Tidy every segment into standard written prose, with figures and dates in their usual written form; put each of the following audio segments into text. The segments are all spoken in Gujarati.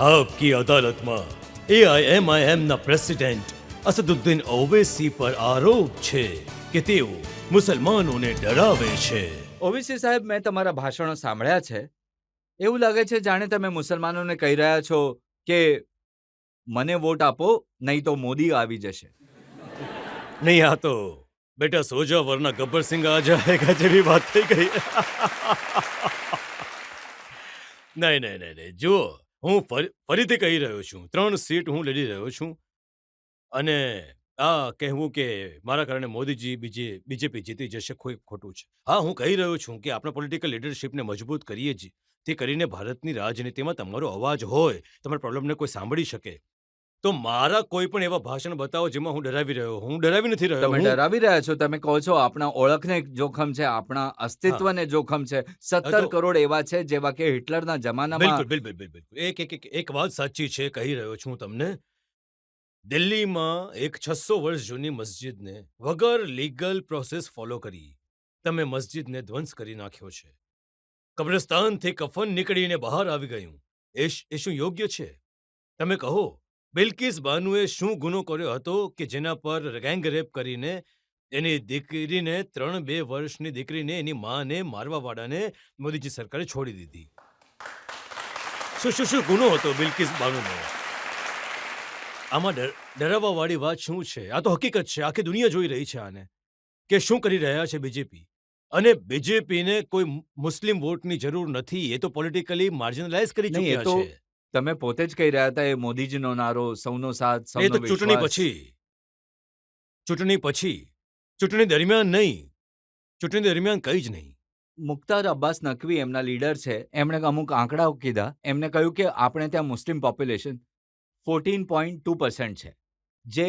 આપકી અદાલતમાં એઆઈએમઆઈએમના પ્રેસિડેન્ટ અસદુદ્દીન ઓવૈસી પર આરોપ છે કે તેઓ મુસલમાનોને ડરાવે છે. ઓવીસી સાહેબ, મેં તમારા ભાષણો સાંભળ્યા છે. એવું લાગે છે જાણે તમે મુસલમાનોને કહી રહ્યા છો કે મને વોટ આપો, નહીં તો મોદી આવી જશે. નહીં, આ તો બેટા સોજા વરના ગબ્બર સિંહ આ જાયગા જેવી વાત થઈ ગઈ. નહીં. જુઓ, હું ફરીથી કહી રહ્યો છું, 3 સીટ હું લડી રહ્યો છું અને આ કહેવું કે મારા કારણે મોદીજી બીજેપી જીતી જશે કોઈ ખોટું છે. હા, હું કહી રહ્યો છું કે આપણે પોલિટિકલ લીડરશિપને મજબૂત કરીએ જ, તે કરીને ભારતની રાજનીતિમાં તમારો અવાજ હોય, તમારા પ્રોબ્લેમને કોઈ સાંભળી શકે. તો મારા કોઈ પણ એવા ભાષણ બતાવો જેમાં હું ડરાવી રહ્યો. હું ડરાવી નથી રહ્યો. તમે ડરાવી રહ્યા છો. તમે કહો છો આપણા ઓળખને જોખમ છે, આપણા અસ્તિત્વને જોખમ છે. 17 કરોડ એવા છે જેવા કે હિટલરના જમાનામાં. બિલકુલ. એક વાત સાચી છે, કહી રહ્યો છું તમને. દિલ્હીમાં એક 600 વર્ષ જૂની મસ્જિદને વગર લીગલ પ્રોસેસ ફોલો કરી તમે મસ્જિદને ધ્વંસ કરી નાખ્યો છે. કબ્રસ્તાનથી કફન નીકળીને બહાર આવી ગયું. એ શું યોગ્ય છે? તમે કહો, બિલ્કિસ બાનુએ શું ગુનો કર્યો હતો કે જેના પર ગેંગ રેપ કરીને એની દીકરીને 2 વર્ષની દીકરીને એની માને મારવાવાળાને મોદીજી સરકારે છોડી દીધી? શું ગુનો હતો બિલ્કિસ બાનુનો? આમાં ડરાવવાવાળી વાત શું છે? આ તો હકીકત છે. આખી દુનિયા જોઈ રહી છે આને કે શું કરી રહ્યા છે બીજેપી. અને બીજેપીને કોઈ મુસ્લિમ વોટની જરૂર નથી. એ તો પોલિટિકલી માર્જિનલાઇઝ કરી ચૂક્યા છે. તમે પોતે જ કહી રહ્યા હતા એ મોદીજીનો નારો, સૌનો સાથ, એ સૌનો તો ચૂંટણી પછી, ચૂંટણી દરમિયાન નહીં. ચૂંટણી દરમિયાન કંઈ જ નહીં. મુખ્તાર અબ્બાસ નકવી એમના લીડર છે. એમણે અમુક આંકડાઓ કીધા. એમને કહ્યું કે આપણે ત્યાં મુસ્લિમ પોપ્યુલેશન 14.2% છે. જે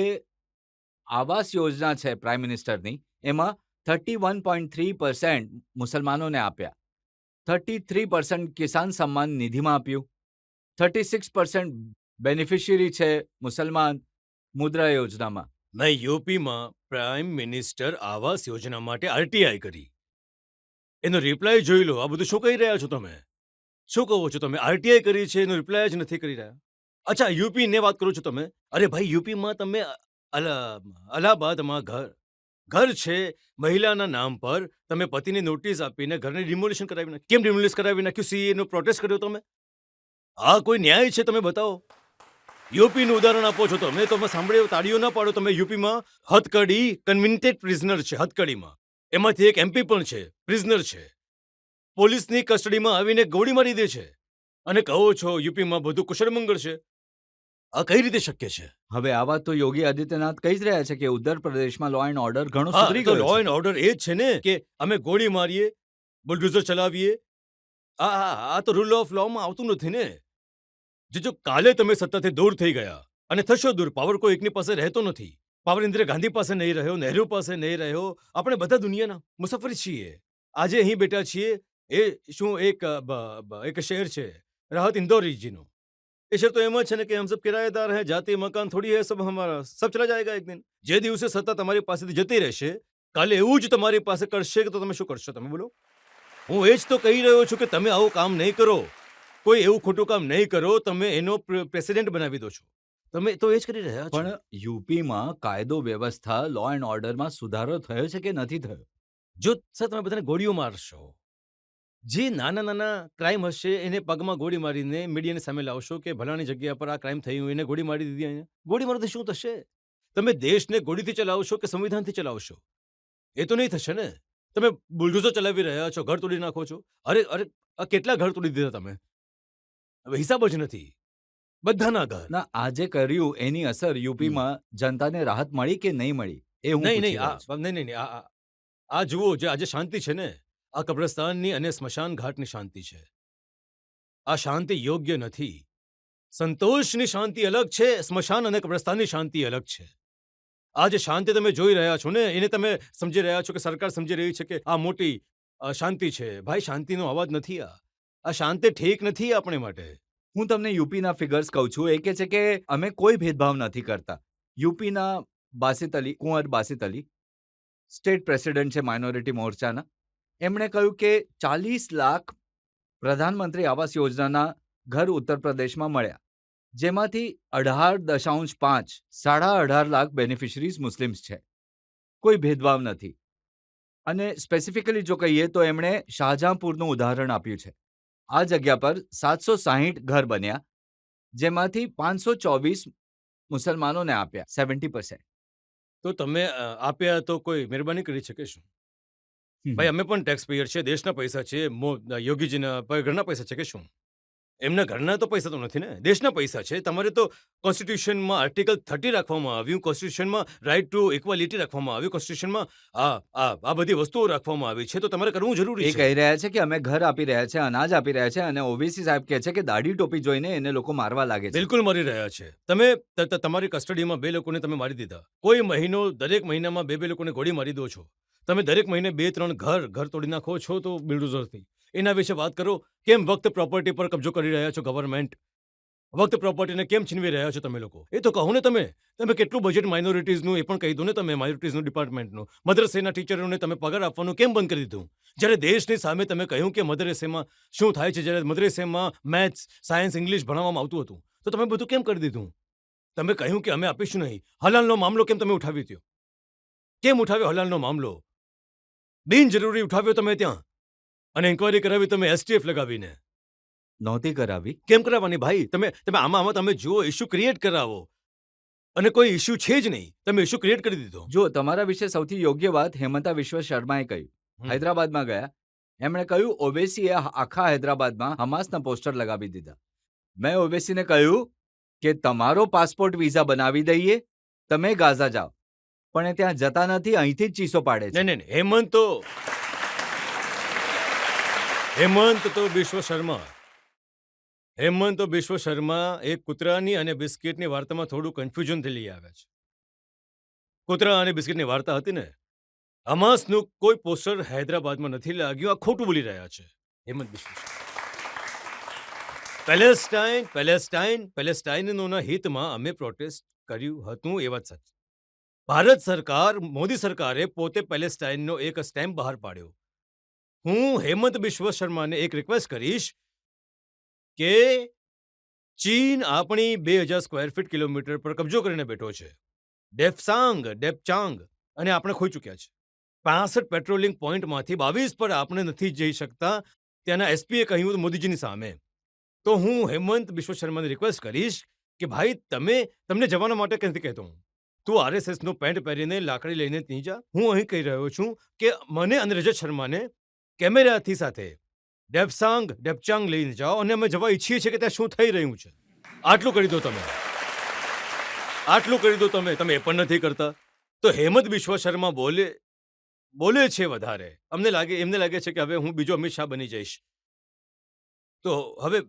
આવાસ યોજના છે પ્રાઇમ મિનિસ્ટરની, એમાં 31.3% મુસલમાનોને આપ્યા, 33% કિસાન સન્માન નિધિમાં આપ્યું, 36% બેનિફિશિયરી છે મુસલમાન મુદ્રા યોજનામાં. મેં યુપીમાં પ્રાઇમ મિનિસ્ટર આવાસ યોજના માટે આરટીઆઈ કરી. એનો રિપ્લાય જોઈ લો. આ બધું શું કહી રહ્યા છો તમે? શું કહો છો તમે? આરટીઆઈ કરી છે, એનો રિપ્લાય જ નથી કરી રહ્યા. અચ્છા, યુપીને વાત કરો છો તમે? અરે ભાઈ, યુપીમાં તમે અલ્હાબાદમાં ઘર છે મહિલાના નામ પર, તમે પતિની નોટિસ આપીને ઘરને ડિમોલિશન કરાવી નાખ્યું. કેમ ડિમોલિશ કરાવી નાખ્યું? સીએનો પ્રોટેસ્ટ કર્યો તમે? આ કોઈ ન્યાય છે? તમે બતાવો. યુપીનું ઉદાહરણ આપો છો તમે, તો સાંભળ્યો, તાળીઓ ના પાડો તમે. યુપીમાં હથકડી કન્વિન્ટેડ પ્રિઝનર છે. હથકડીમાં એમાંથી એક એમપી પણ છે, પ્રિઝનર છે. પોલીસની કસ્ટડીમાં આવીને ગોળી મારી દે છે અને કહો છો યુપીમાં બધું કુશળમંગળ છે. આ કઈ રીતે શક્ય છે? હવે આ વાત તો યોગી આદિત્યનાથ કહી જ રહ્યા છે કે ઉત્તર પ્રદેશમાં લો એન્ડ ઓર્ડર ઘણો સુધરી ગયો છે. લો એન્ડ ઓર્ડર એ જ છે ને કે અમે ગોળી મારીએ, બુલડોઝર ચલાવીએ. આ તો રૂલ ઓફ લોમાં આવતું નથી ને. જો કાલે તમે સત્તાથી દૂર થઈ ગયા અને થશો દૂર, પાવર કોઈ એકની પાસે રહેતો નથી. પાવર ઇન્દિરા ગાંધી પાસે નહીં રહ્યો, નહેરુ પાસે નહીં રહ્યો. આપણે બધા દુનિયાના મુસાફરી છીએ. આજે અહીં બેઠા છીએ. એ શું એક શહેર છે રાહત ઇન્દૌરીજીનો. એ શહેર તો એમ જ છે ને કે હમ સબ કિરાયેદાર હૈ, જાતિ મકાન થોડી હૈ, સબ હમારા, સબ ચલા જાયેગા એક દિન. જે દિવસે સત્તા તમારી પાસેથી જતી રહેશે, કાલે એવું જ તમારી પાસે કરશે તો તમે શું કરશો? તમે બોલો. હું એ જ તો કહી રહ્યો છું કે તમે આવું કામ નહીં કરો. કોઈ એવું ખોટું કામ નહીં કરો. તમે એનો પ્રેસિડેન્ટ બનાવી દો છો. તમે તો એ જ કરી રહ્યા છો. પણ યુપીમાં કાયદો વ્યવસ્થા, લો એન્ડ ઓર્ડરમાં સુધારો થયો છે કે નથી થયો? જો સર તમે બધાને ગોળીઓ મારશો, જે નાના ક્રાઇમ હશે એને પગમાં ગોળી મારીને મીડિયાની સામે લાવશો કે ભલાની જગ્યા પર આ ક્રાઇમ થયું, એને ગોળી મારી દીધી. અહીંયા ગોળી મારવાથી શું થશે? તમે દેશને ગોળીથી ચલાવશો કે સંવિધાનથી ચલાવશો? એ તો નહીં થશે ને. તમે બુલડોઝર ચલાવી રહ્યા છો, ઘર તોડી નાખો છો. અરે આ કેટલા ઘર તોડી દીધા તમે? હવે હિસાબ જ નથી. બધાના ઘર. ના, આજે કર્યું એની અસર યુપીમાં જનતાને રાહત મળી કે નહીં મળી? એ હું પૂછી રહ્યો છું. નહીં. આ જુઓ, જે આજે શાંતિ છે ને, આ કબ્રસ્તાનની અને સ્મશાન ઘાટની શાંતિ છે. આ શાંતિ યોગ્ય નથી. સંતોષની શાંતિ અલગ છે, સ્મશાન અને કબ્રસ્તાનની શાંતિ અલગ છે. આ જે શાંતિ તમે જોઈ રહ્યા છો ને, એને તમે સમજી રહ્યા છો કે સરકાર સમજી રહી છે કે આ મોટી શાંતિ છે. ભાઈ, શાંતિનો અવાજ નથી. આ શાંતિ ઠીક નથી આપણે માટે. હું તમને યુપીના ફિગર્સ કહું છું. એ કહે છે કે અમે કોઈ ભેદભાવ નથી કરતા. યુપીના કુંવર બાસિત અલી સ્ટેટ પ્રેસિડેન્ટ છે માઇનોરિટી મોરચાના. એમણે કહ્યું કે 40 લાખ પ્રધાનમંત્રી આવાસ યોજનાના ઘર ઉત્તર પ્રદેશમાં મળ્યા. જેમાંથી 18.5 18.5 લાખ બેનિફિશરીઝ મુસ્લિમ્સ છે. કોઈ ભેદભાવ નથી. અને સ્પેસિફિકલી જો કહીએ તો એમણે શાહજહાંપુરનું ઉદાહરણ આપ્યું છે. આ જગ્યા પર 760 ઘર બન્યા, જેમાંથી 524 મુસલમાનોને આપ્યા, 70%. તો તમે આપ્યા તો કોઈ મહેરબાની કરી શકે શું? ભાઈ અમે પણ ટેક્સ પેયર છે, દેશના પૈસા છે, યોગીજીના ઘરના પૈસા છે કે શું? એમના ઘરના તો પૈસા તો નથી ને, દેશના પૈસા છે. તમારે તો કોન્સ્ટિટ્યુશનમાં આર્ટિકલ 30 રાખવામાં આવ્યું, કોન્સ્ટિટ્યુશનમાં રાઇટ ટુ ઇક્વાલિટી રાખવામાં આવ્યું, કોન્સ્ટિટ્યુશનમાં આ બધી વસ્તુઓ રાખવામાં આવી છે, તો તમારે કરવું જરૂરી એ છે. કહી રહ્યા છે કે અમે ઘર આપી રહ્યા છે, અનાજ આપી રહ્યા છે, અને ઓવેસી સાહેબ કહે છે કે દાઢી ટોપી જોઈને એને લોકો મારવા લાગે છે. બિલકુલ મારી રહ્યા છે. તમે તમારી કસ્ટડીમાં 2 લોકોને તમે મારી દીધા. કોઈ મહિનો દરેક મહિનામાં 2 લોકોને ગોળી મારી દો છો. તમે દરેક મહિને 2-3 ઘર તોડી નાખો છો તો બિલ્ડોઝરથી. એના વિશે વાત કરો. કેમ વક્ત પ્રોપર્ટી પર કબજો કરી રહ્યા છો ગવર્નમેન્ટ? વક્ત પ્રોપર્ટીને કેમ છીનવી રહ્યા છો તમે લોકો? એ તો કહો ને તમે. તમે કેટલું બજેટ માઇનોરિટીઝનું એ પણ કહી દો ને તમે, માઇનોરિટીઝનું ડિપાર્ટમેન્ટનું. મદ્રસેના ટીચરોને તમે પગાર આપવાનું કેમ બંધ કરી દીધું? જ્યારે દેશની સામે તમે કહ્યું કે મદ્રસેમાં શું થાય છે, જ્યારે મદ્રસેમાં મેથ્સ, સાયન્સ, ઇંગ્લિશ ભણાવવામાં આવતું હતું, તો તમે બધું કેમ કરી દીધું? તમે કહ્યું કે અમે આપીશું નહીં. હલાલનો મામલો કેમ તમે ઉઠાવી દ્યો? કેમ ઉઠાવ્યો હલાલનો મામલો? બિનજરૂરી ઉઠાવ્યો તમે ત્યાં. અને ઇન્કવાયરી કરાવી તમે એસટીએફ લગાવીને. નહોતી કરાવી. કેમ કરાવવાની ભાઈ? તમે આમાં તમે જુઓ, ઇશ્યુ ક્રિએટ કરાવો. અને કોઈ ઇશ્યુ છે જ નહીં. તમે ઇશ્યુ ક્રિએટ કરી દીધો. જો તમારા વિશે સૌથી યોગ્ય વાત હેમંતા વિશ્વ શર્માએ કહ્યું. હૈદરાબાદમાં ગયા, એમણે કહ્યું ઓવેસીએ આખા હૈદરાબાદમાં હમાસના પોસ્ટર લગાવી દીધા. મેં ઓવેસીને કહ્યું કે તમારો પાસપોર્ટ વિઝા બનાવી દઈએ, તમે ગાઝા જાઓ. પણ એ ત્યાં જતા નથી, અહીંથી જ ચીસો પાડે છે. નહીં. હેમંત તો બિશ્વ શર્મા એક કૂતરાની અને બિસ્કિટની વાર્તામાં થોડું કન્ફ્યુઝનથી લઈ આવ્યા છે. કૂતરા અને બિસ્કિટની વાર્તા હતી ને, હમાસનું કોઈ પોસ્ટર હૈદરાબાદમાં નથી લાગ્યું. આ ખોટું બોલી રહ્યા છે હેમંત બિશ્વ શર્મા. પેલેસ્ટાઇનોના હિતમાં અમે પ્રોટેસ્ટ કર્યું હતું, એ વાત સાચી. ભારત સરકાર, મોદી સરકારે પોતે પેલેસ્ટાઇનનો એક સ્ટેમ્પ બહાર પાડ્યો. હું હેમંત બિશ્વ શર્માને એક રિક્વેસ્ટ કરીશ કે ચીન આપણી 2000 સ્ક્વેર ફીટ કિલોમીટર પર કબજો કરીને બેઠો છે. ડેપચાંગ અને આપણે ખોઈ ચૂક્યા છે. 65 પેટ્રોલિંગ પોઈન્ટમાંથી 22 પર આપણે નથી જઈ શકતા. ત્યાંના એસપીએ કહ્યું મોદીજીની સામે. તો હું હેમંત બિશ્વ શર્માને રિક્વેસ્ટ કરીશ કે ભાઈ તમને જવાના માટે નથી કહેતો હું. તું આરએસએસનો પેન્ટ પહેરીને લાકડી લઈને નહીં જા. હું અહીં કહી રહ્યો છું કે મને અને રજત શર્માને કેમેરાથી સાથે ડેપચાંગ લઈને જાઓ અને અમે જવા ઈચ્છીએ છીએ કે ત્યાં શું થઈ રહ્યું છે. આટલું કરી દો તમે. તમે એ પણ નથી કરતા. તો હેમંત બિશ્વ શર્મા બોલે છે વધારે. એમને લાગે છે કે હવે હું બીજો અમિત શાહ બની જઈશ. તો હવે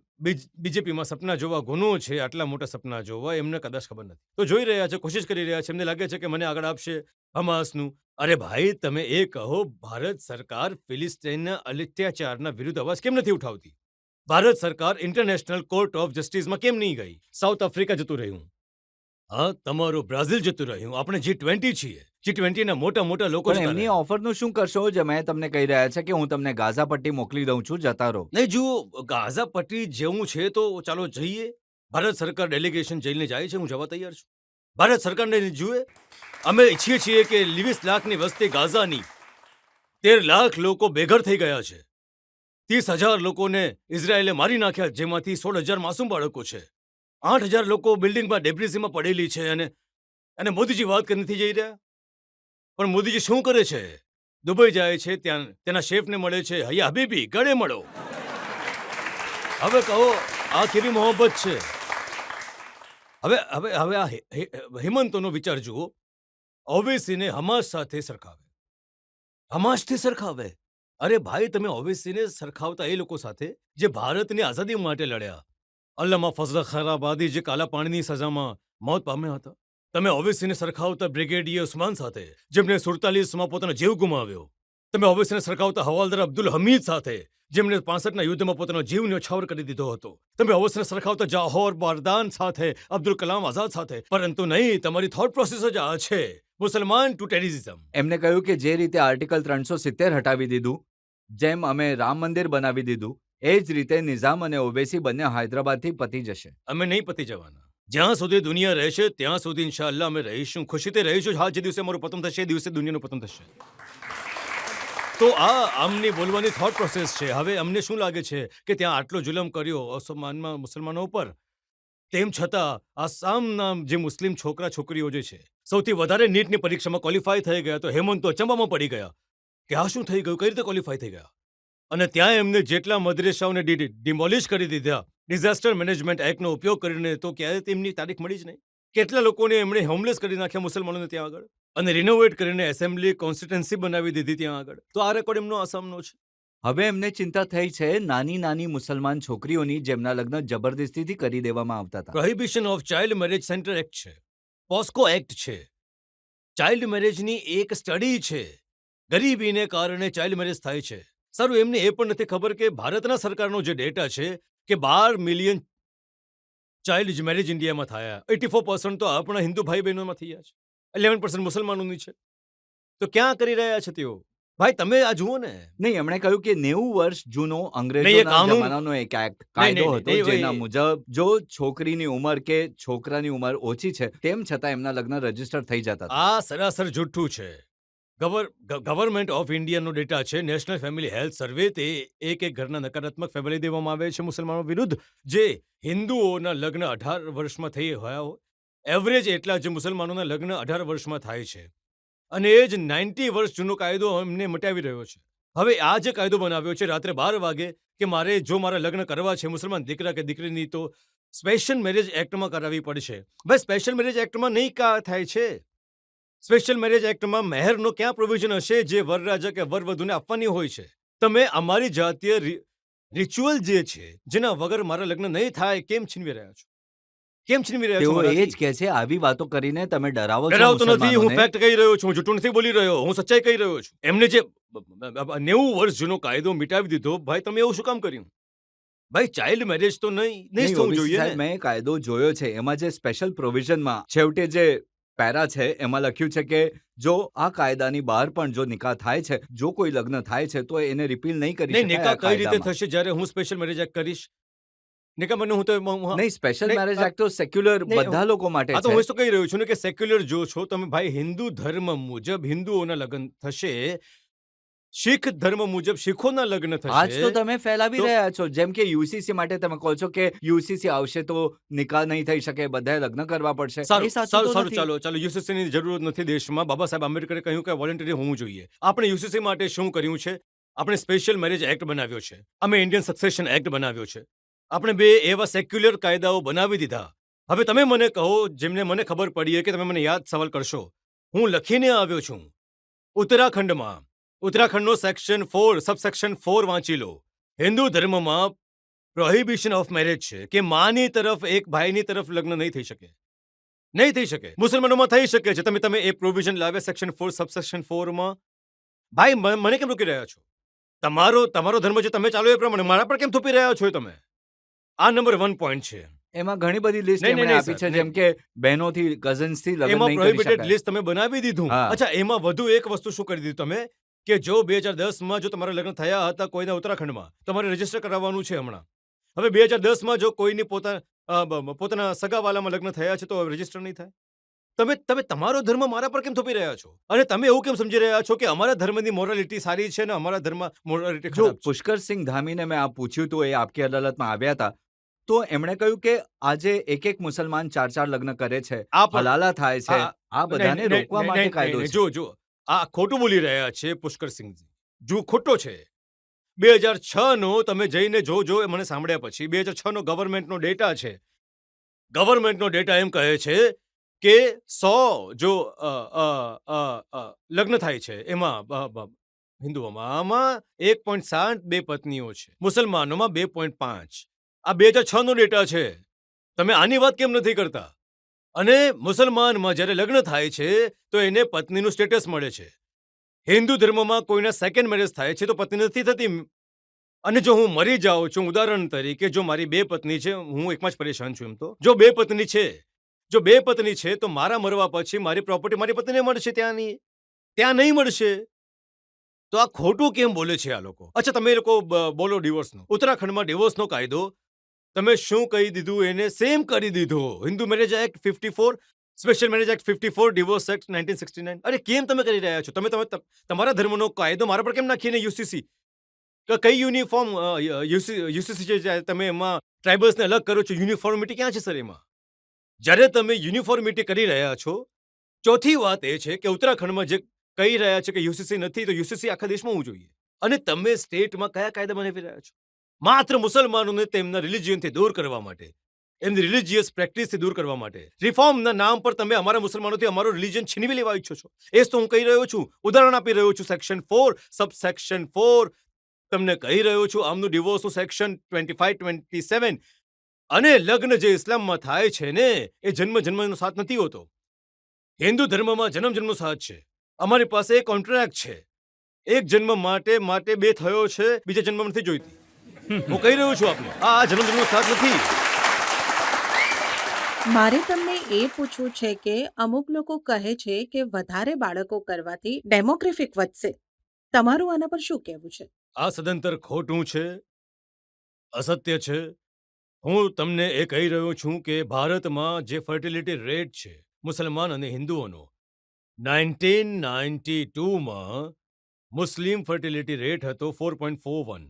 બીજેપીમાં સપના જોવા ગુનો છે. આટલા મોટા સપના જોવા એમને કદાચ ખબર નથી. તો જોઈ રહ્યા છે, કોશિશ કરી રહ્યા છે. એમને લાગે છે કે મને આગળ આપશે હમાસનું. અરે ભાઈ, તમે એ કહો, ભારત સરકાર ફિલિસ્તીનના અત્યાચારના વિરુદ્ધ અવાજ કેમ નથી ઉઠાવતી? ભારત સરકાર ઇન્ટરનેશનલ કોર્ટ ઓફ જસ્ટિસમાં કેમ નહીં ગઈ? સાઉથ આફ્રિકા જતું રહ્યું. હા, તમારું બ્રાઝિલ જતું રહ્યું. આપણે G20 છીએ. G20ના મોટા લોકો પણ એમની ઓફરનું શું કરશો? જે મેં તમને કહી રહ્યા છે કે હું તમને ગાઝા પટ્ટી મોકલી દઉં છું, જતા રહો. નહીં, જુઓ, ગાઝા પટ્ટી જેવું છે તો ચાલો જઈએ. ભારત સરકાર ડેલિગેશન જઈને જાય છે, હું જવા તૈયાર છું. ભારત સરકારને જુએ. અમે ઈચ્છીએ છીએ કે 20 લાખની વસ્તી ગાઝાની 13 લાખ લોકો બેઘર થઈ ગયા છે. 30,000 લોકોને ઇઝરાયેલે મારી નાખ્યા, જેમાંથી 16,000 માસૂમ બાળકો છે. 8,000 લોકો બિલ્ડિંગમાં ડેબ્રિસમાં પડેલી છે. અને મોદીજી વાત કરી નથી જઈ રહ્યા. પણ મોદીજી શું કરે છે? દુબઈ જાય છે, તેના શેફને મળે છે. હૈયા હબીબી, ગળે મળો. હવે કહો, આ કેવી મોહબ્બત છે? હવે આ હેમંતનો વિચાર જુઓ. ઓવેસીને હમાસ સાથે સરખાવે. હમાસથી સરખાવે. અરે ભાઈ, તમે ઓવેસીને સરખાવતા એ લોકો સાથે જે ભારતની આઝાદી માટે લડ્યા. અલ્લામા ફઝલ ખૈરાબાદી જે કાલા પાણીની સજામાં મોત પામ્યા હતા. તમે ઓવેસીને સરખાવતા બ્રિગેડિયર ઉસ્માન સાથે, જેમણે 47માં પોતાનો જીવ ગુમાવ્યો. તમે ઓવેસીને સરખાવતા હવાલદાર અબ્દુલ હમીદ સાથે, જેમણે 65ના યુદ્ધમાં પોતાનો જીવ ન્યોછાવર કરી દીધો હતો. તમે ઓવેસીને સરખાવતા જાહોર બારદાન સાથે, અબ્દુલ કલામ આઝાદ સાથે. પરંતુ નહીં, તમારી થોટ પ્રોસેસ જ આ છે, મુસલમાન ટુ ટેરરિઝમ. એમને કહ્યું કે જે રીતે આર્ટિકલ 370 હટાવી દીધું, જેમ અમે રામ મંદિર બનાવી દીધું, એ જ રીતે નિઝામ અને ઓવેસી બંને હૈદરાબાદથી પતી જશે. અમે નહીં પતી જવાના. જ્યાં સુધી દુનિયા રહેશે ત્યાં સુધી ઇન્શાઅલ્લાહ અમે રહીશું, ખુશીથી રહીશું. હા, જે દિવસે અમારું પતન થશે એ દિવસે દુનિયાનું પતન થશે. તો આ આમની બોલવાની થોટ પ્રોસેસ છે. હવે અમને શું લાગે છે કે ત્યાં આટલો જુલમ કર્યો ઓસમાનમાં મુસલમાનો ઉપર, તેમ છતાં આસામના જે મુસ્લિમ છોકરા છોકરીઓ જે છે સૌથી વધારે નીટની પરીક્ષામાં ક્વોલિફાય થઈ ગયા, તો હેમંત તો અચંબામાં પડી ગયા કે આ શું થઈ ગયું, કઈ રીતે ક્વોલિફાય થઈ ગયા. અને ત્યાં એમને જેટલા મદરેસાઓને ડિમોલિશ કરી દીધા ડિઝાસ્ટર મેનેજમેન્ટ એક્ટનો ઉપયોગ કરીને, તો ક્યારે તેમની તારીખ મળી જ નહીં. કેટલા લોકોને એમણે હોમલેસ કરી નાખ્યા મુસલમાનોને ત્યાં આગળ, અને રિનોવેટ કરીને એસેમ્બલી કોન્સ્ટિટ્યુન્સી બનાવી દીધી ત્યાં આગળ. તો આ રેકોર્ડ એમનો આસામનો છે. હવે એમને ચિંતા થઈ છે નાની નાની મુસલમાન છોકરીઓની જેમના લગ્ન જબરદસ્તીથી કરી દેવામાં આવતા હતા. Prohibition of child marriage centre act છે, પોસ્કો એક્ટ છે, ચાઇલ્ડ મેરેજની એક સ્ટડી છે. ગરીબીને કારણે ચાઇલ્ડ મેરેજ થાય છે. સારું, એમને એ પણ નથી ખબર કે ભારતના સરકારનો જે ડેટા છે કે 12 મિલિયન ચાઇલ્ડ મેરેજ ઇન્ડિયામાં થયા, 84% તો આપણા હિન્દુ ભાઈ બહેનોમાં થયા છે, 11% મુસલમાનોની છે. તો ક્યાં કરી રહ્યા છે તેઓ? ભાઈ તમે આ જુઓ ને. નહીં, એમણે કહ્યું કે 90 વર્ષ જૂનો નહીં, એ અંગ્રેજોના કાનૂન- જમાનાનો એક એક્ટ કાયદો નહીં, હતો નહીં, જેના એ- મુજબ જો છોકરીની ઉંમર કે છોકરાની ઉંમર ઓછી છે તેમ છતાં એમના લગ્ન રજીસ્ટર થઈ જતા હતા. આ સરાસર જુઠ્ઠું છે. ગવર્મેન્ટ ઓફ ઇન્ડિયાનો ડેટા છે, નેશનલ ફેમિલી હેલ્થ સર્વે, તે એક ઘરના નકારાત્મક ફેમિલી દેવામાં આવે છે મુસલમાનો વિરુદ્ધ, જે હિન્દુઓના લગ્ન 18 વર્ષમાં થઈ ગયા હોય, એવરેજ એટલા જે મુસલમાનોના લગ્ન 18 વર્ષમાં થાય છે. અને એ જ 90 વર્ષ જૂનો કાયદો એમને મટાવી રહ્યો છે. હવે આ જે કાયદો બનાવ્યો છે રાત્રે 12 વાગે કે મારે જો મારા લગ્ન કરવા છે મુસલમાન દીકરા કે દીકરીની, તો સ્પેશિયલ મેરેજ એક્ટમાં કરાવવી પડશે. ભાઈ સ્પેશિયલ મેરેજ એક્ટમાં નહીં થાય છે. સ્પેશિયલ મેરેજ એક્ટમાં મહેરનો ક્યાં પ્રોવિઝન હશે જે વરરાજા કે વરવધુને આપવાની હોય છે? તમે અમારી જાતીય રિચ્યુઅલ જે છે જેના વગર મારા લગ્ન નહીં થાય કેમ છીનવી રહ્યા છો? કેમ છીનવી રહ્યા છો તેઓ એ મારાથી? જ કહે છે આવી વાતો કરીને તમે ડરાવો છો ડરાવતો નથી, હું મુસલમાનોને. ફેક્ટ કહી રહ્યો છું, હું જૂઠું નથી બોલી રહ્યો, હું સચ્ચાઈ કહી રહ્યો છું. એમને જે 90 વર્ષ જૂનો કાયદો મિટાવી દીધો, ભાઈ તમે એવું શું કામ કર્યું? ભાઈ ચાઇલ્ડ મેરેજ તો નહીં જ નહીં, થવું ઓબીસી જોઈએ સાહેબ, ને. મેં કાયદો જોયો છે. એમાં જે સ્પેશિયલ પ્રોવિઝનમાં છેવટે જે પેરા છે એમાં લખ્યું છે કે જો આ કાયદાની બહાર પણ જો નિકાહ થાય છે, જો કોઈ લગ્ન થાય છે તો એને રિપીલ નહીં કરી નહીં, નિકાહ શકાય આ કઈ રીતે કાયદામાં. થશે જ્યારે હું સ્પેશિયલ મેરેજ એક્ટ કરીશ? નિકાહ મને હું તો નહીં, સ્પેશિયલ નહીં, મેરેજ એક્ટ તો સેક્યુલર નહીં, બધા લોકો માટે આ તો છે. હું શું કહી રહ્યો છું ને કે સેક્યુલર જો છો તમે, ભાઈ હિન્દુ ધર્મ મુજબ હિન્દુઓના લગ્ન થશે, શીખ ધર્મ મુજબ શીખોના લગ્ન આજ તો થશે. તમે ફેલાવી તો- રહ્યા છો. જેમ કે યુસીસી માટે તમે કહો છો કે યુસીસી આવશે તો નિકાહ નહીં થઈ શકે, બધાએ લગ્ન કરવા પડશે. સારું, એ સાચું સારું, તો સારું, નથી. ચાલો યુસીસીની જરૂર નથી દેશમાં. બાબા સાહેબ આંબેડકરે કહ્યું કે વોલન્ટરી હોવું જોઈએ. આપણે યુસીસી માટે શું કર્યું છે? આપણે સ્પેશિયલ મેરેજ એક્ટ બનાવ્યો છે, અમે ઇન્ડિયન સક્સેશન એક્ટ બનાવ્યો છે, આપણે બે એવા સેક્યુલર કાયદાઓ બનાવી દીધા. હવે તમે મને કહો, જેમને મને ખબર પડી કે તમે મને યાદ સવાલ કરશો, હું લખીને આવ્યો છું ઉત્તરાખંડનો સેક્શન 4 સબસેક્શન 4 વાંચી લો. હિન્દુ ધર્મમાં પ્રોહિબિશન ઓફ મેરેજ છે કે માની તરફ એક ભાઈની તરફ લગ્ન નહીં થઈ શકે, નહીં થઈ શકે. મુસલમાનોમાં થઈ શકે છે. તમે એ પ્રોવિઝન લાવ્યા સેક્શન 4 સબસેક્શન 4 માં. ભાઈ મને કેમ રોકી રહ્યા છો? તમારો ધર્મ જે તમે ચાલો એ પ્રમાણે મારા પર કેમ થોપી રહ્યા છો તમે? આ નંબર 1 પોઈન્ટ છે. એમાં ઘણી બધી લિસ્ટ નહીં, એમણે નહીં, આપી સર, છે, નહીં. જેમ કે બહેનોથી, કઝન્સથી લગ્ન એમાં નહીં કરી પ્રોહિબિટેડ શકાય. લિસ્ટ તમે બનાવી દીધું. હા. અચ્છા, એમાં વધુ એક વસ્તુ શું કરી દીધું તમે કે જો 2010માં જો તમારા લગ્ન થયા હતા કોઈના ઉત્તરાખંડમાં, તમારે રજીસ્ટર કરાવવાનું છે હમણાં. હવે 2010માં જો કોઈની પોતાના સગાવાલામાં લગ્ન થયા છે તો રજીસ્ટર નહીં થાય. તમે તમારો ધર્મ મારા પર કેમ થોપી રહ્યા છો? અને તમે એવું કેમ સમજી રહ્યા છો કે અમારા ધર્મની મોરાલિટી સારી છે ને અમારા ધર્મ મોરાલિટી જો ખરાબ છે? પુષ્કરસિંહ ધામીને મેં આ પૂછ્યું હતું, એ આપકી અદાલતમાં આવ્યા હતા, તો એમણે કહ્યું કે આજે એક મુસલમાન 4 લગ્ન કરે છે, આ પણ- હલાલા થાય છે, આ બધાને નહીં, નહીં, રોકવા નહીં, માટે નહીં, કાયદો નહીં, છે. જો આ ખોટું બોલી રહ્યા છે પુષ્કરસિંહજી. જો ખોટો છે. 2006 નો તમે જઈને જોજો, એ મને સાંભળ્યા પછી. 2006 નો ગવર્મેન્ટનો ડેટા છે. ગવર્મેન્ટનો ડેટા એમ કહે છે કે 100 જો લગ્ન થાય છે એમાં હિન્દુઓમાં આમાં 1.7 બે પત્નીઓ છે, મુસલમાનોમાં 2.5. આ 2006 નો ડેટા છે. તમે આની વાત કેમ નથી કરતા? અને મુસલમાનમાં જ્યારે લગ્ન થાય છે તો એને પત્નીનું સ્ટેટસ મળે છે. હિન્દુ ધર્મમાં કોઈના સેકન્ડ મેરેજ થાય છે તો પત્ની નથી થતી. અને જો હું મરી જાઉં છું, ઉદાહરણ તરીકે જો મારી 2 પત્ની છે, હું એકમાં જ પરેશાન છું એમ તો, જો 2 પત્ની છે તો મારા મરવા પછી મારી પ્રોપર્ટી મારી પત્નીને મળશે, ત્યાં નહીં મળશે. તો આ ખોટું કેમ બોલે છે આ લોકો? અચ્છા, તમે એ લોકો બોલો ડિવોર્સનો. ઉત્તરાખંડમાં ડિવોર્સનો કાયદો તમે શું કહી દીધું એને સેમ કરી દીધો. Hindu marriage act 54, special marriage act 54, divorce act 1969. અરે કેમ તમે કરી રહ્યા છો? તમે તમારા ધર્મનો કાયદો મારા પર કેમ નાખીને યુસીસી? કઈ યુનિફોર્મ યુસીસી છે જ્યારે તમે એમાં ટ્રાઇબલ્સને અલગ કરો છો? યુનિફોર્મિટી ક્યાં છે સર એમાં? જ્યારે તમે યુનિફોર્મિટી કરી રહ્યા છો, ચોથી વાત એ છે કે ઉત્તરાખંડમાં જે કહી રહ્યા છે કે યુસીસી નથી, તો યુસીસી આખા દેશમાં હોવું જોઈએ. અને તમે સ્ટેટમાં કયા કાયદા બનાવી રહ્યા છો? માત્ર મુસલમાનોને તેમના રિલિજિયનથી દૂર કરવા માટે, એમની રિલિજિયસ પ્રેક્ટિસથી દૂર કરવા માટે, રિફોર્મના નામ પર તમે અમારા મુસલમાનોથી અમારો રિલિજન છીનવી લેવા ઈચ્છો છો. એ જ તો હું કહી રહ્યો છું. ઉદાહરણ આપી રહ્યો છું. સેક્શન 4, સબસેક્શન 4 તમને કહી રહ્યો છું. આમનું ડિવોર્સનું સેક્શન 25, 27 અને લગ્ન જે ઇસ્લામમાં થાય છે ને, એ જન્મનો સાથ નથી હોતો. હિન્દુ ધર્મમાં જન્મનો સાથ છે. અમારી પાસે એક કોન્ટ્રાક્ટ છે. એક જન્મ માટે બે થયો છે, બીજા જન્મ નથી જોઈતી. હું કહી રહ્યો છું આપને, આ જન્મનો સાથ નથી. મારે તમને એ પૂછવું છે કે અમુક લોકો કહે છે કે વધારે બાળકો કરવાથી ડેમોગ્રાફિક વધશે. તમારું આના પર શું કહેવું છે? આ સદંતર ખોટું છે, અસત્ય છે. હું તમને એ કહી રહ્યો છું કે ભારતમાં જે ફર્ટિલિટી રેટ છે મુસલમાન અને હિન્દુઓનો, 1992માં મુસ્લિમ ફર્ટિલિટી રેટ હતો 4.41.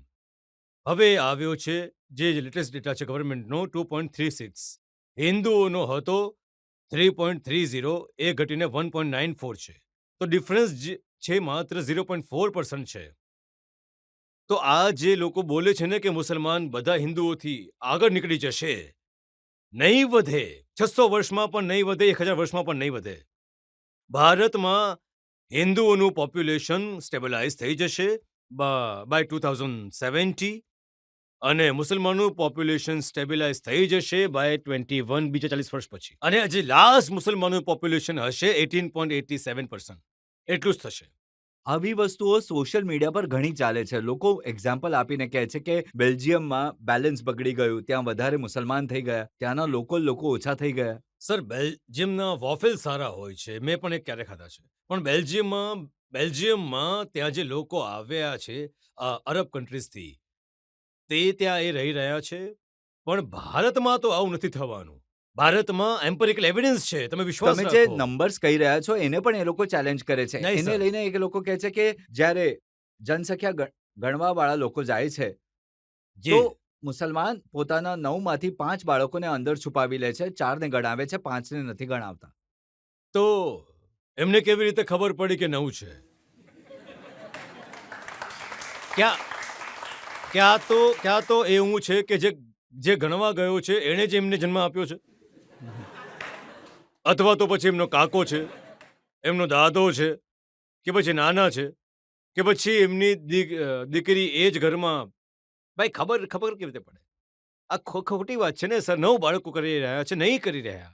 હવે આવ્યો છે જે લેટેસ્ટ ડેટા છે ગવર્મેન્ટનો 2.36. હિન્દુઓનો હતો 3.30, એ ઘટીને 1.94 છે. તો ડિફરન્સ છે માત્ર 0.4% છે. તો આ જે લોકો બોલે છે ને કે મુસલમાન બધા હિન્દુઓથી આગળ નીકળી જશે, નહીં વધે. 600 વર્ષમાં પણ નહીં વધે, 1000 વર્ષમાં પણ નહીં વધે. ભારતમાં હિન્દુઓનું પોપ્યુલેશન સ્ટેબલાઇઝ થઈ જશે બાય 2070 અને મુસલમાનનું પોપ્યુલેશન સ્ટેબિલાઇઝ થઈ જશે બાય 21, બીજા 40 વર્ષ પછી. અને જે લાસ્ટ મુસલમાનનું પોપ્યુલેશન હશે 18.87%. એટલું જ થશે. આવી વસ્તુઓ સોશિયલ મીડિયા પર ઘણી ચાલે છે. લોકો એક્ઝામ્પલ આપીને કહે છે કે બેલ્જિયમમાં બેલેન્સ બગડી ગયું, ત્યાં વધારે મુસલમાન થઈ ગયા, ત્યાંના લોકો ઓછા થઈ ગયા. સર, બેલ્જિયમના વોફેલ સારા હોય છે. મેં પણ એક ક્યારે ખાધા છે. પણ બેલ્જિયમમાં ત્યાં જે લોકો આવ્યા છે અરબ કન્ટ્રીઝથી, તે ત્યાં એ રહી રહ્યા છે. પણ ભારતમાં તો આવું નથી થવાનું. ભારતમાં એમ્પિરિકલ એવિડન્સ છે. તમે વિશ્વાસ તમે જે રાખો. નંબર્સ કહી રહ્યા છો એને પણ એ લોકો ચેલેન્જ કરે છે. નહીં, એને સર. લઈને એ લોકો કહે છે કે જ્યારે જનસંખ્યા ગણવાવાળા લોકો જાય છે, જી. તો મુસલમાન પોતાના 9માંથી 5 બાળકોને અંદર છુપાવી લે છે, 4ને ગણાવે છે, 5ને નથી ગણાવતા. તો એમને કેવી રીતે ખબર પડી કે 9 છે? ક્યાં તો એવું છે કે જે ગણવા ગયો છે એણે જ એમને જન્મ આપ્યો છે? અથવા તો પછી એમનો કાકો છે, એમનો દાદો છે, કે પછી નાના છે, કે પછી એમની દીકરી એ જ ઘરમાં? ભાઈ, ખબર કેવી રીતે પડે? આ ખોટી વાત છે ને સર. 9 બાળકો કરી રહ્યા છે, નહીં કરી રહ્યા.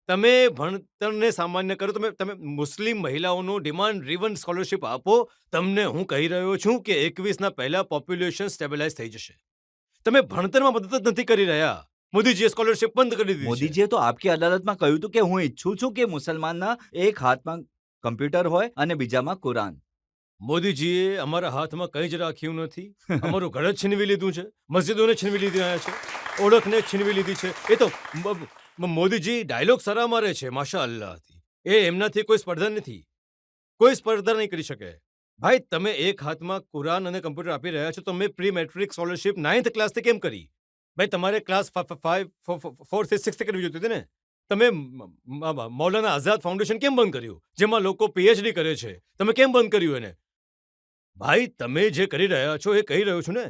તમે ભણતરને સામાન્ય કરો. તમે મુસ્લિમ મહિલાઓનો ડિમાન્ડ ડ્રીવન સ્કોલરશિપ આપો. તમને હું કહી રહ્યો છું કે 21ના પહેલા પોપ્યુલેશન સ્ટેબિલાઇઝ થઈ જશે. તમે ભણતરમાં મદદ જ નથી કરી રહ્યા. મોદીજીએ સ્કોલરશિપ બંધ કરી દીધી છે. મોદીજીએ તો આપકી અદાલતમાં કહ્યું હતું કે હું ઈચ્છું છું કે મુસલમાનના એક હાથમાં કમ્પ્યુટર હોય અને બીજામાં કુરાન. મોદીજીએ અમારા હાથમાં કંઈ જ રાખ્યું નથી. અમારું ઘર જ છીનવી લીધું છે, મસ્જિદોને છીનવી લીધી છે, ઓળખને છીનવી લીધી છે. એ તો મોદીજી ડાયલોગ સારા મારે છે, માશા અલ્લાહથી. એ એમનાથી કોઈ સ્પર્ધા નથી. કોઈ સ્પર્ધા નહીં કરી શકે. ભાઈ, તમે એક હાથમાં કુરાન અને કમ્પ્યુટર આપી રહ્યા છો. તમે પ્રી મેટ્રિક સ્કોલરશિપ 9th ક્લાસથી કેમ કરી? ભાઈ, તમારે ક્લાસ 4, 6 કરવી જોઈતી હતી ને. તમે મૌલાના આઝાદ ફાઉન્ડેશન કેમ બંધ કર્યું, જેમાં લોકો પીએચડી કરે છે? તમે કેમ બંધ કર્યું એને? ભાઈ, તમે જે કરી રહ્યા છો એ કહી રહ્યો છું ને.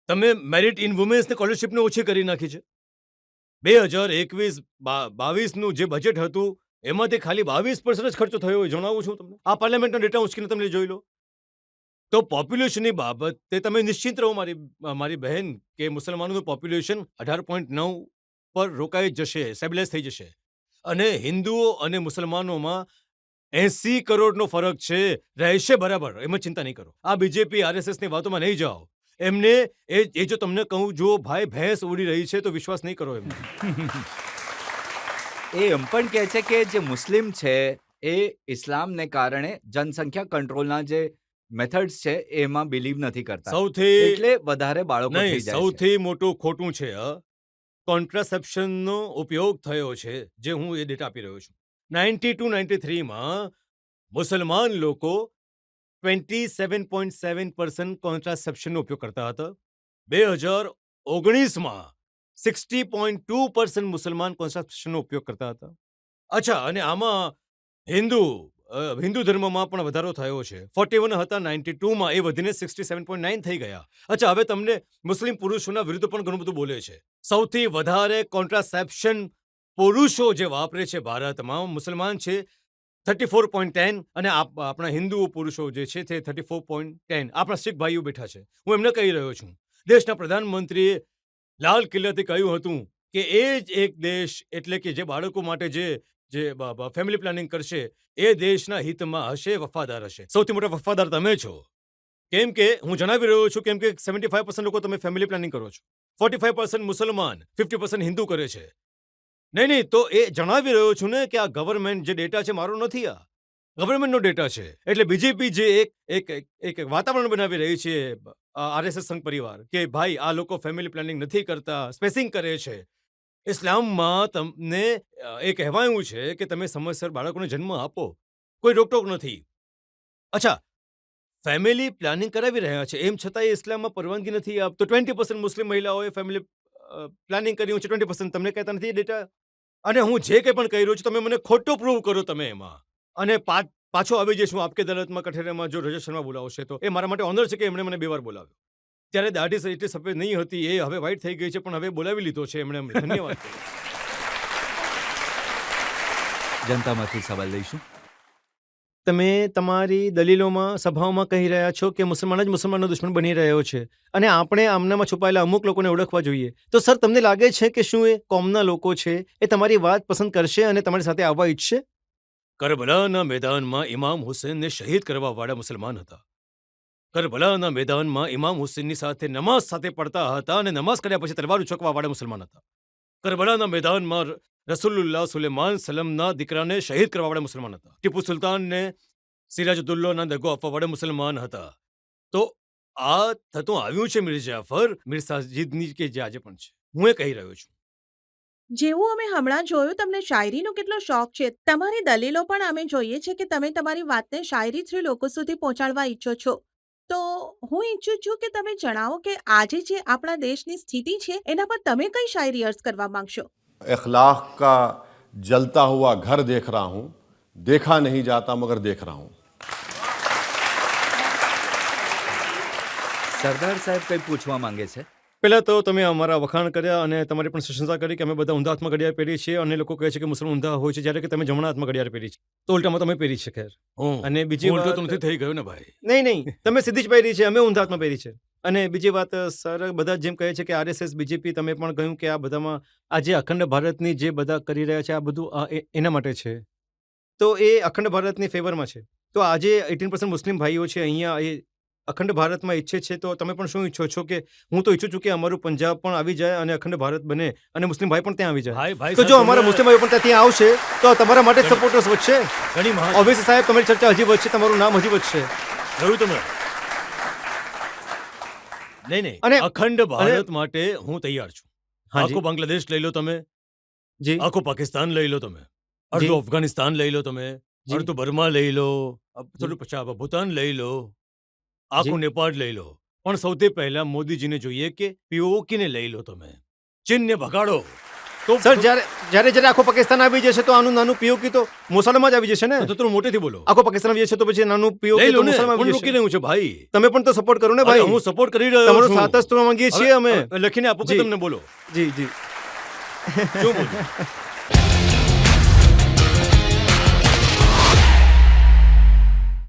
તમે મેરિટ ઇન વુમેન્સની સ્કોલરશિપને ઓછી કરી નાખી છે. 2021-22નું જે બજેટ હતું એમાંથી ખાલી 22% જ ખર્ચો થયો હોય જણાવું છું તમને. આ પાર્લામેન્ટનો ડેટા ઉચકીને તમે જોઈ લો. તો પોપ્યુલેશનની બાબતે તમે નિશ્ચિત રહો મારી બહેન, કે મુસલમાનોનું પોપ્યુલેશન 18.9 પર રોકાઈ જશે, સ્ટેબિલાઇઝ થઈ જશે. અને હિન્દુઓ અને મુસલમાનોમાં 80 કરોડનો ફરક છે, રહેશે બરાબર. એમાં ચિંતા નહીં કરો. આ બીજેપી આરએસએસની વાતોમાં નહીં જાઓ. એમને એ જો તમને કહું, જો ભાઈ ભેંસ ઉડી રહી છે તો વિશ્વાસ નહીં કરો એમને. એ એમ પણ કહે છે કે જે મુસ્લિમ છે એ ઇસ્લામને કારણે જનસંખ્યા કંટ્રોલના જે મેથડ્સ છે એમાં બિલીવ નથી કરતા, સૌથી એટલે વધારે બાળકો થઈ નહીં, જાય છે. સૌથી મોટું ખોટું છે કોન્ટ્રાસેપ્શનનો ઉપયોગ થયો છે, જે હું એ ડેટા આપી રહ્યો છું. 92-93માં મુસલમાન લોકો 27.7% કોન્ટ્રાસેપ્શનનો ઉપયોગ કરતા હતા. 2019માં 60.2% મુસલમાન કોન્ટ્રાસેપ્શનનો ઉપયોગ કરતા હતા. અચ્છા, અને આમાં હિન્દુ ધર્મમાં પણ વધારો થયો છે. 41 હતા 92માં, એ વધીને 67.9 થઈ ગયા. અચ્છા, હવે તમને મુસ્લિમ પુરુષોના વિરુદ્ધ પણ ઘણું બધું બોલે છે. સૌથી વધારે કોન્ટ્રાસેપ્શન પુરુષો જે વાપરે છે ભારતમાં, મુસલમાન છે 34.10, અને આપણા હિન્દુ પુરુષો જે છે તે 34.10. આપણા શીખ ભાઈઓ બેઠા છે. હું એમને કહી રહ્યો છું, દેશના પ્રધાનમંત્રીએ લાલ કિલ્લાથી કહ્યું હતું કે એ જ એક દેશ, એટલે કે જે બાળકો માટે જે ફેમિલી પ્લાનિંગ કરશે એ દેશના હિતમાં હશે, વફાદાર હશે. સૌથી મોટા વફાદાર તમે છો. કેમ કે હું જણાવી રહ્યો છું, કેમ કે 75% લોકો તમે ફેમિલી પ્લાનિંગ કરો છો, 45% મુસલમાન, 50% હિન્દુ કરે છે. નહીં, તો એ જણાવી રહ્યો છું ને કે આ ગવર્મેન્ટ જે ડેટા છે મારો નથી, આ ગવર્મેન્ટનો ડેટા છે. એટલે બીજેપી જે એક વાતાવરણ બનાવી રહી છે, આરએસએસ સંઘ પરિવાર, કે ભાઈ આ લોકો ફેમિલી પ્લાનિંગ નથી કરતા, સ્પેસિંગ કરે છે. ઇસ્લામમાં તમને એ કહેવાયું છે કે તમે સમયસર બાળકોને જન્મ આપો, કોઈ રોકટોક નથી. અચ્છા, ફેમિલી પ્લાનિંગ કરાવી રહ્યા છે, એમ છતાં ઇસ્લામમાં પરવાનગી નથી આપતો. 20% મુસ્લિમ મહિલાઓએ ફેમિલી પ્લાનિંગ કર્યું છે, 20% તમને કહેતા નથી ડેટા. અને હું જે કંઈ પણ કહી રહ્યો છું, તમે મને ખોટું પ્રૂવ કરો તમે એમાં. અને પાછો આવી જઈશ હું આપકે અદાલતમાં, કઠેરામાં, જો રજત શર્મા બોલાવશે તો. એ મારા માટે ઓનર છે કે એમણે મને 2 વાર બોલાવ્યો. ત્યારે દાઢી એટલી સફેદ નહીં હતી, એ હવે વ્હાઈટ થઈ ગઈ છે, પણ હવે બોલાવી લીધો છે એમણે. ધન્યવાદ. જનતામાંથી સવાલ લઈશું. તમે તમારી દલીલોમાં, સભાઓમાં કહી રહ્યા છો કે મુસલમાન જ મુસલમાનનો દુશ્મન બની રહ્યો છે, અને આપણે આમનામાં છુપાયેલા અમુક લોકોને ઓળખવા જોઈએ. તો સર, તમને લાગે છે કે શું એ કોમના લોકો છે એ તમારી વાત પસંદ કરશે અને તમારી સાથે આવવા ઈચ્છશે? કરબલાના મેદાનમાં ઇમામ હુસૈનને શહીદ કરવા વાળા મુસલમાન હતા. કરબલાના મેદાનમાં ઇમામ હુસૈનની સાથે નમાઝ સાથે પડતા હતા, અને નમાઝ કર્યા પછી તલવાર ઉચકવા વાળા મુસલમાન હતા. કરબલાના મેદાનમાં રસૂલુલ્લાહ સુલેમાન સલમના દીકરાને શહીદ કરવા વાળા મુસલમાન હતા. ટીપુ સુલતાનને સિરાજુદ્દૌલાના દગો આપવા વાળા મુસલમાન હતા. તો આ થતું આવ્યું છે મિર્જાફર, મિર્સાજીદની કે જે આજે પણ છે. હું એ કહી રહ્યો છું. જેવું અમે હમણાં જોયું, તમને શાયરીનો કેટલો શોખ છે. તમારી દલીલો પણ અમે જોઈએ છે કે તમે તમારી વાતને શાયરી થ્રુ લોકો સુધી પહોંચાડવા ઈચ્છો છો. તો હું ઈચ્છું છું કે તમે જણાવો કે આજે જે આપણા દેશની સ્થિતિ છે એના પર તમે કઈ શાયરી અર્જ કરવા માંગશો? अखलाक का जलता हुआ घर देख रहा हूं, देखा नहीं जाता मगर देख रहा हूं. સરદાર સાહેબ કંઈ પૂછવા માંગે છે. પહેલા તો તમે અમારા વખાણ કર્યા અને તમારી પણ પ્રશંસા કરી કે અમે બધા ઊંધા હાથમાં ઘડિયાળ પહેરી છીએ, અને લોકો કહે છે કે મુસલમાન ઊંધા હોય છે, જ્યારે કે તમે જમણા હાથમાં ઘડિયાળ પહેરી છે. તો ઉલટામાં તમે પહેરી છે. ખેર, અને બીજી ઉલટું વાત તો નથી થઈ ગયું ને ભાઈ. નહીં, તમે સીધી જ પહેરી છે, અમે ઊંધા હાથમાં પહેરી છે. અને બીજી વાત, સર, બધા જેમ કહે છે કે આરએસએસ, બીજેપી, તમે પણ કહ્યું કે આ બધામાં આજે અખંડ ભારતની જે બધા કરી રહ્યા છે, આ બધું એના માટે છે. તો એ અખંડ ભારતની ફેવરમાં છે. તો આજે 18% મુસ્લિમ ભાઈઓ છે અહીંયા, એ અખંડ ભારતમાં ઈચ્છે છે. તો તમે પણ શું ઈચ્છો છો? કે હું તો ઈચ્છું છું કે અમારું પંજાબ પણ આવી જાય અને અખંડ ભારત બને, અને મુસ્લિમ ભાઈ પણ ત્યાં આવી જાય. તો જો અમારા મુસ્લિમ ભાઈઓ પણ ત્યાં આવશે તો તમારા માટે સપોર્ટર્સ વધશે. ઓબિયસલી સાહેબ, તમારી ચર્ચા હજી વધશે, તમારું નામ હજી વધશે. કહ્યું તમે. નહીં, અને અખંડ ભારત માટે હું તૈયાર છું. આખો બાંગ્લાદેશ લઈ લો તમે, જી, આખો પાકિસ્તાન લઈ લો તમે, અડધું અફઘાનિસ્તાન લઈ લો તમે, અડધું બર્મા લઈ લો, થોડું પછી ભૂતાન લઈ લો, આખું નેપાળ લઈ લો. પણ સૌથી પહેલા મોદીજીને જોઈએ કે પીઓકીને લઈ લો તમે, ચીનને ભગાડો. તો સર, જ્યારે આખો પાકિસ્તાન આવી જશે તો આનું નાનું પીઓકી તો મોસાળમાં જ આવી જશે ને. તો મોટેથી બોલો. આખો પાકિસ્તાન આવી જશે તો પછી નાનું પીઓકી તો મોસાળમાં આવી જશે. રોકી રહ્યું છે ભાઈ. તમે પણ તો સપોર્ટ કરો ને ભાઈ. હું સપોર્ટ કરી રહ્યો છું. તમારો સાથ જ તો માંગીએ છીએ અમે. લખીને આપો કે તમને બોલો. જી. શું બોલું?